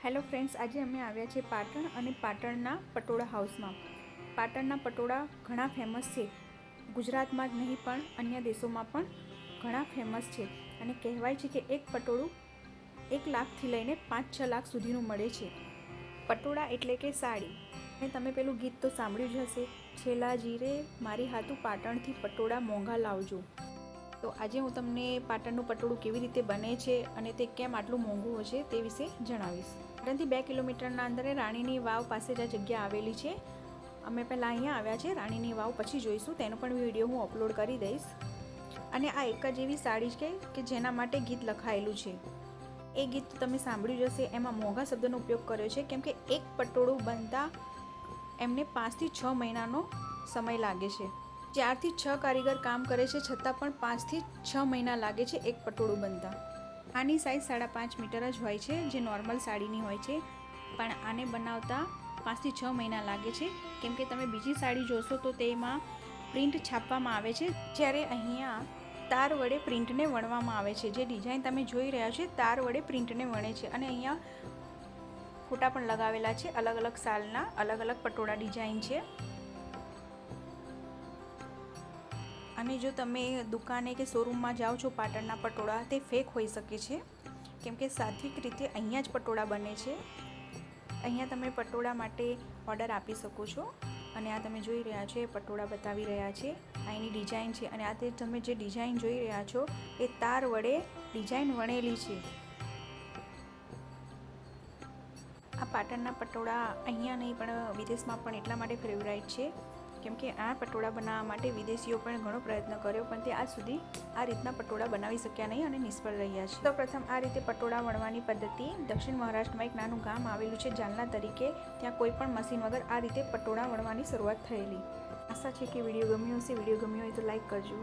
Hello friends, આજે અમે આવ્યા છીએ પાટણ અને પાટણના પટોળા હાઉસમાં. પાટણના પટોળા ઘણા ફેમસ છે. ગુજરાતમાં જ નહીં પણ અન્ય દેશોમાં પણ ઘણા ફેમસ છે. અને કહેવાય છે કે એક પટોળું 1 લાખથી લઈને 5-6 લાખ સુધીનું મળે છે. પટોળા એટલે કે સાડી. અને તમે પેલું ગીત તો સાંભળ્યું જ હશે, છેલ્લા જીરે મારી હાથું પાટણથી પટોળા મોંઘા લાવજો. તો આજે હું તમને પાટણનું પટોળું કેવી રીતે બને છે અને તે કેમ આટલું મોંઘું હશે તે વિશે જણાવીશ. પાટણથી 2 કિલોમીટરના અંતરે રાણીની વાવ પાસે જ આ જગ્યા આવેલી છે. અમે પહેલાં અહીંયા આવ્યા છે, રાણીની વાવ પછી જોઈશું, તેનો પણ વિડીયો હું અપલોડ કરી દઈશ. અને આ એક જ એવી સાડી છે કે જેના માટે ગીત લખાયેલું છે. એ ગીત તમે સાંભળ્યું જ હશે. એમાં મોંઘા શબ્દનો ઉપયોગ કર્યો છે કેમ કે એક પટોળું બનતા એમને 5 થી 6 મહિનાનો સમય લાગે છે. 4 થી 6 કારીગર કામ કરે છે, છતાં પણ 5 થી 6 મહિના લાગે છે એક પટોળું બનતા. આની સાઇઝ 5.5 મીટર જ હોય છે, જે નોર્મલ સાડીની હોય છે. પણ આને બનાવતા 5 થી 6 મહિના લાગે છે કેમ કે તમે બીજી સાડી જોશો તો તેમાં પ્રિન્ટ છાપવામાં આવે છે, જ્યારે અહીંયા તાર વડે પ્રિન્ટને વણવામાં આવે છે. જે ડિઝાઇન તમે જોઈ રહ્યા છો તાર વડે પ્રિન્ટને વણે છે. અને અહીંયા ફોટા પણ લગાવેલા છે. અલગ અલગ સાલના અલગ અલગ પટોળા ડિઝાઇન છે. અને જો તમે દુકાને કે શોરૂમમાં જાઓ છો પાટણના પટોળા, તે ફેક હોઈ શકે છે કેમ કે સાત્વિક રીતે અહીંયા જ પટોળા બને છે. અહીંયા તમે પટોળા માટે ઓર્ડર આપી શકો છો. અને આ તમે જોઈ રહ્યા છો એ પટોળા બતાવી રહ્યા છે. આ એની ડિઝાઇન છે. અને આ તે તમે જે ડિઝાઇન જોઈ રહ્યા છો એ તાર વડે ડિઝાઇન વણેલી છે. આ પાટણના પટોળા અહીંયા નહીં પણ વિદેશમાં પણ એટલા માટે ફેવરાઇટ છે કેમ કે આ પટોળા બનાવવા માટે વિદેશીઓ પણ ઘણો પ્રયત્ન કર્યો, પણ તે આજ સુધી આ રીતના પટોળા બનાવી શક્યા નહીં અને નિષ્ફળ રહ્યા છે. તો પ્રથમ આ રીતે પટોળા વણવાની પદ્ધતિ. દક્ષિણ મહારાષ્ટ્રમાં એક નાનું ગામ આવેલું છે જાલના તરીકે. ત્યાં કોઈ પણ મશીન વગર આ રીતે પટોળા વણવાની શરૂઆત થયેલી. આશા છે કે વિડીયો ગમ્યો હશે. વિડીયો ગમ્યો હોય તો લાઈક કરજો.